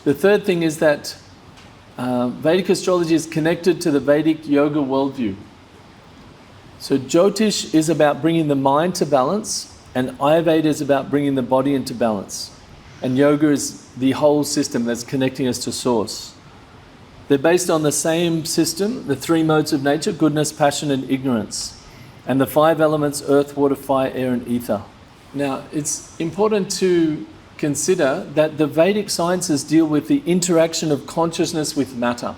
The third thing is that Vedic astrology is connected to the Vedic yoga worldview. So Jyotish is about bringing the mind to balance, and Ayurveda is about bringing the body into balance. And yoga is the whole system that's connecting us to source. They're based on the same system, the three modes of nature: goodness, passion, and ignorance. And the five elements: earth, water, fire, air, and ether. Now, it's important to consider that the Vedic sciences deal with the interaction of consciousness with matter.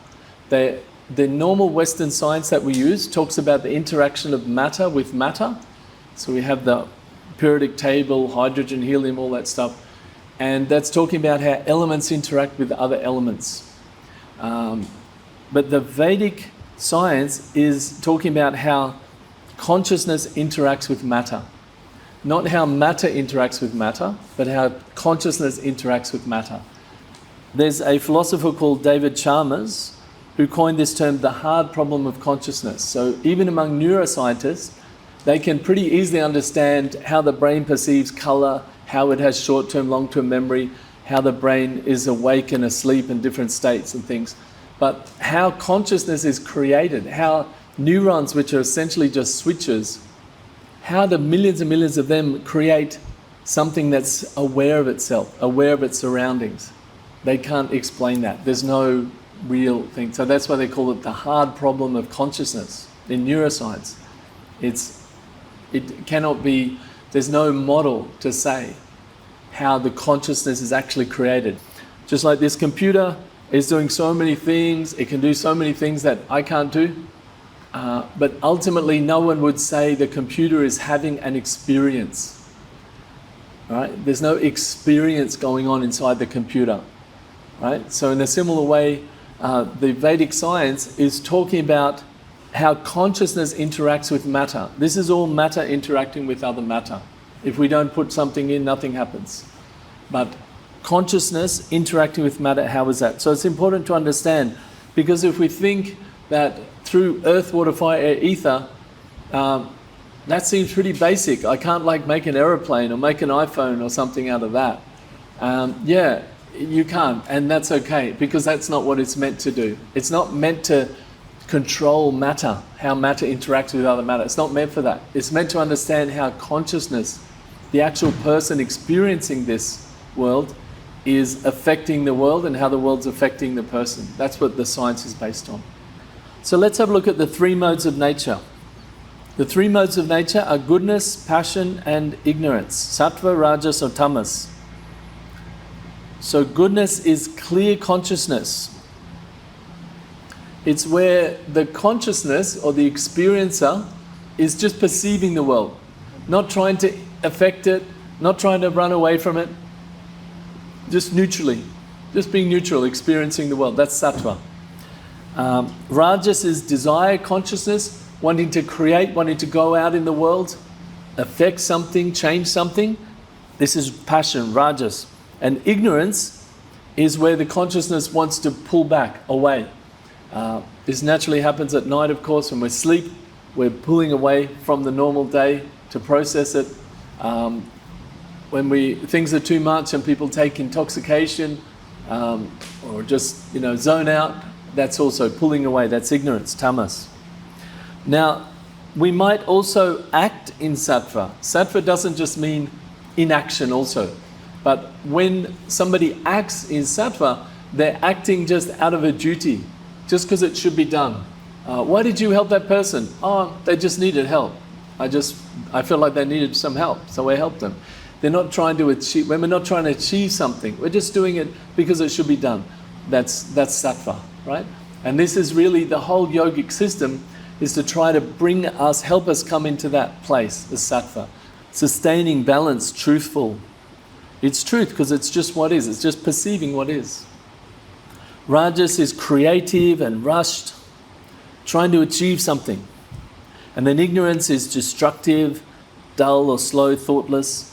The normal Western science that we use talks about the interaction of matter with matter. So we have the periodic table, hydrogen, helium, all that stuff. And that's talking about how elements interact with other elements. But the Vedic science is talking about how consciousness interacts with matter. Not how matter interacts with matter, but how consciousness interacts with matter. There's a philosopher called David Chalmers who coined this term, the hard problem of consciousness. So even among neuroscientists, they can pretty easily understand how the brain perceives color, how it has short-term, long-term memory, how the brain is awake and asleep in different states and things. But how consciousness is created, how neurons, which are essentially just switches, how the millions and millions of them create something that's aware of itself, aware of its surroundings. They can't explain that. There's no real thing. So that's why they call it the hard problem of consciousness in neuroscience. It cannot be, there's no model to say how the consciousness is actually created. Just like this computer is doing so many things, it can do so many things that I can't do. But ultimately, no one would say the computer is having an experience. Right? There's no experience going on inside the computer. Right? So in a similar way, the Vedic science is talking about how consciousness interacts with matter. This is all matter interacting with other matter. If we don't put something in, nothing happens. But consciousness interacting with matter, how is that? So it's important to understand, because if we think that through earth, water, fire, air, ether, that seems pretty basic. I can't make an aeroplane or make an iPhone or something out of that. Yeah, you can't, and that's okay, because that's not what it's meant to do. It's not meant to control matter, how matter interacts with other matter. It's not meant for that. It's meant to understand how consciousness, the actual person experiencing this world, is affecting the world and how the world's affecting the person. That's what the science is based on. So let's have a look at the three modes of nature. The three modes of nature are goodness, passion, and ignorance. Sattva, rajas, or tamas. So goodness is clear consciousness. It's where the consciousness or the experiencer is just perceiving the world, not trying to affect it, not trying to run away from it, just neutrally, just being neutral, experiencing the world. That's sattva. Rajas is desire consciousness, wanting to create, wanting to go out in the world, affect something, change something. This is passion, rajas. And ignorance is where the consciousness wants to pull back, away. This naturally happens at night, of course, when we sleep. We're pulling away from the normal day to process it. When things are too much and people take intoxication or just zone out, that's also pulling away. That's ignorance, tamas. Now, we might also act in sattva. Sattva doesn't just mean inaction also. But when somebody acts in sattva, they're acting just out of a duty, just because it should be done. Why did you help that person? Oh, they just needed help. I felt like they needed some help, so I helped them. They're not trying to achieve, when we're not trying to achieve something, we're just doing it because it should be done. That's sattva, right? And this is really the whole yogic system, is to try to help us come into that place, the sattva. Sustaining, balanced, truthful. It's truth because it's just what is. It's just perceiving what is. Rajas is creative and rushed, trying to achieve something. And then ignorance is destructive, dull or slow, thoughtless.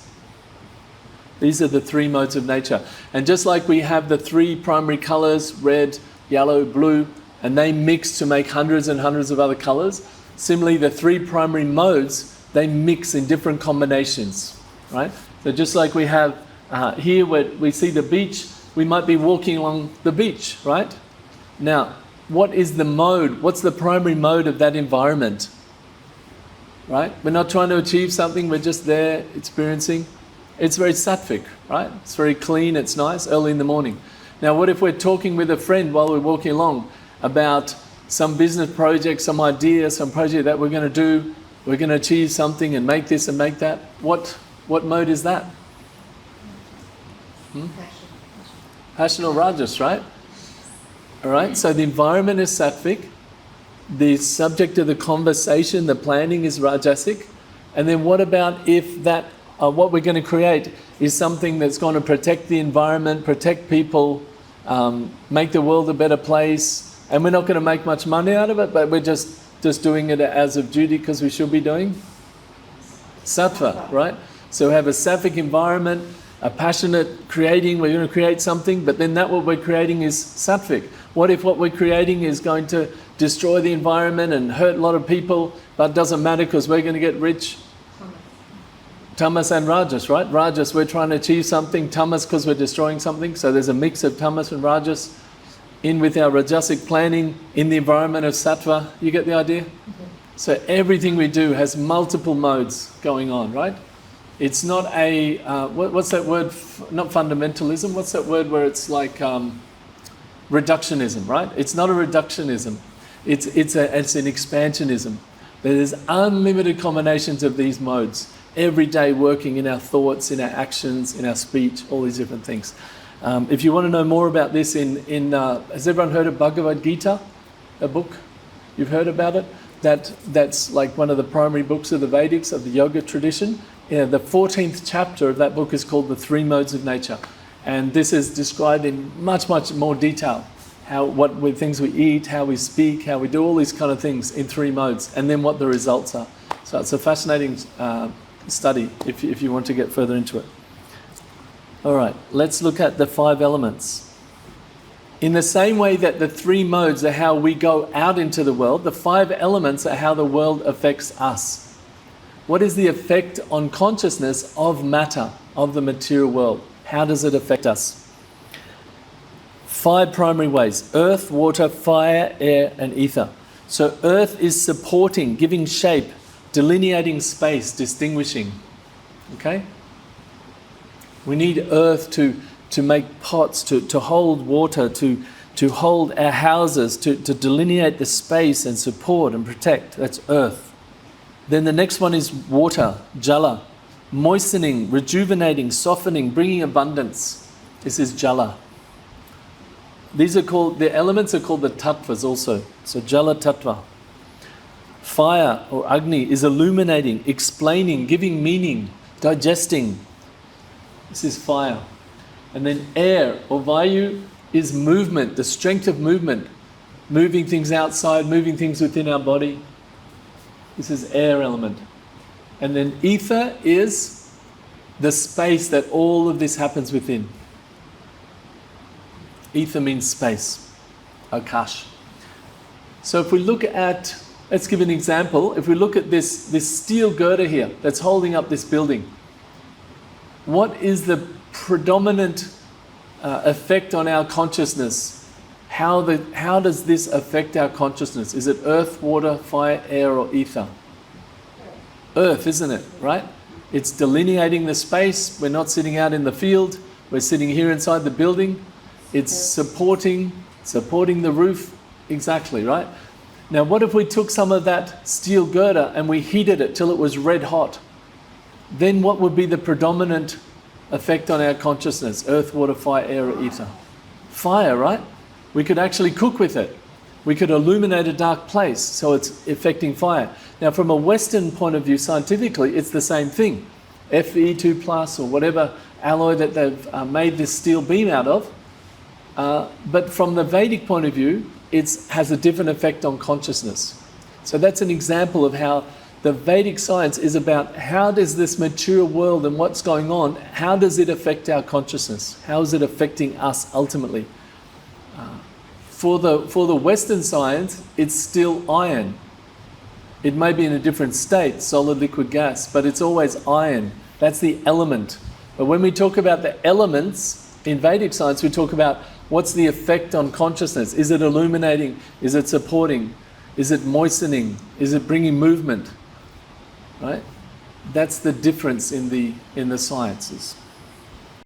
These are the three modes of nature. And just like we have the three primary colors, red, yellow, blue, and they mix to make hundreds and hundreds of other colors, similarly the three primary modes, they mix in different combinations, right? So just like we have here where we see the beach, we might be walking along the beach, right? Now, what is the mode? What's the primary mode of that environment? Right? We're not trying to achieve something, we're just there experiencing. It's very sattvic, right? It's very clean, it's nice, early in the morning. Now, what if we're talking with a friend while we're walking along about some business project, some idea, some project that we're going to do, we're going to achieve something and make this and make that? What mode is that? Passion or rajas, right? All right, so the environment is sattvic. The subject of the conversation, the planning is rajasic. And then what about if that, what we're going to create is something that's going to protect the environment, protect people, make the world a better place, and we're not going to make much money out of it, but we're just doing it as of duty because we should be doing? Sattva, right? So we have a sattvic environment, a passionate creating, we're going to create something, but then that what we're creating is sattvic. What if what we're creating is going to destroy the environment and hurt a lot of people, but it doesn't matter because we're going to get rich? Tamas and rajas, right? Rajas, we're trying to achieve something. Tamas, because we're destroying something. So there's a mix of tamas and rajas in with our rajasic planning in the environment of sattva. You get the idea? So everything we do has multiple modes going on, right? It's not a, what's that word? Not fundamentalism. What's that word where it's like reductionism, right? It's not a reductionism. It's an expansionism. There's unlimited combinations of these modes every day working in our thoughts, in our actions, in our speech, all these different things. If you want to know more about this, has everyone heard of Bhagavad Gita, a book? You've heard about it? That's like one of the primary books of the Vedics, of the yoga tradition. The 14th chapter of that book is called The Three Modes of Nature. And this is described in much, much more detail. Things we eat, how we speak, how we do all these kind of things in three modes, and then what the results are. So it's a fascinating study if you want to get further into it. All right, let's look at the 5 elements. In the same way that the 3 modes are how we go out into the world, the 5 elements are how the world affects us. What is the effect on consciousness of matter, of the material world? How does it affect us? 5 primary ways: earth, water, fire, air, and ether. So earth is supporting, giving shape, delineating space, distinguishing. Okay? We need earth to make pots, to hold water, to hold our houses, to delineate the space and support and protect. That's earth. Then the next one is water, jala, moistening, rejuvenating, softening, bringing abundance. This is jala. The elements are called the tattvas also. So jala tattva. Fire or agni is illuminating, explaining, giving meaning, digesting. This is fire. And then air or vayu is movement, the strength of movement, moving things outside, moving things within our body. This is air element. And then ether is the space that all of this happens within. Ether means space, akash. So if we look at, let's give an example. If we look at this steel girder here that's holding up this building, what is the predominant effect on our consciousness? How does this affect our consciousness? Is it earth, water, fire, air, or ether? Earth, isn't it? Right? It's delineating the space. We're not sitting out in the field. We're sitting here inside the building. It's supporting the roof. Exactly, right? Now, what if we took some of that steel girder and we heated it till it was red hot? Then what would be the predominant effect on our consciousness? Earth, water, fire, air, or ether? Fire, right? We could actually cook with it. We could illuminate a dark place, so it's affecting fire. Now, from a Western point of view, scientifically, it's the same thing. Fe2 plus or whatever alloy that they've made this steel beam out of. But from the Vedic point of view, it has a different effect on consciousness. So that's an example of how the Vedic science is about how does this material world and what's going on, how does it affect our consciousness? How is it affecting us ultimately? For the Western science, it's still iron. It may be in a different state, solid, liquid, gas, but it's always iron. That's the element. But when we talk about the elements, In Vedic science, we talk about what's the effect on consciousness. Is it illuminating? Is it supporting? Is it moistening? Is it bringing movement? Right? That's the difference in the sciences.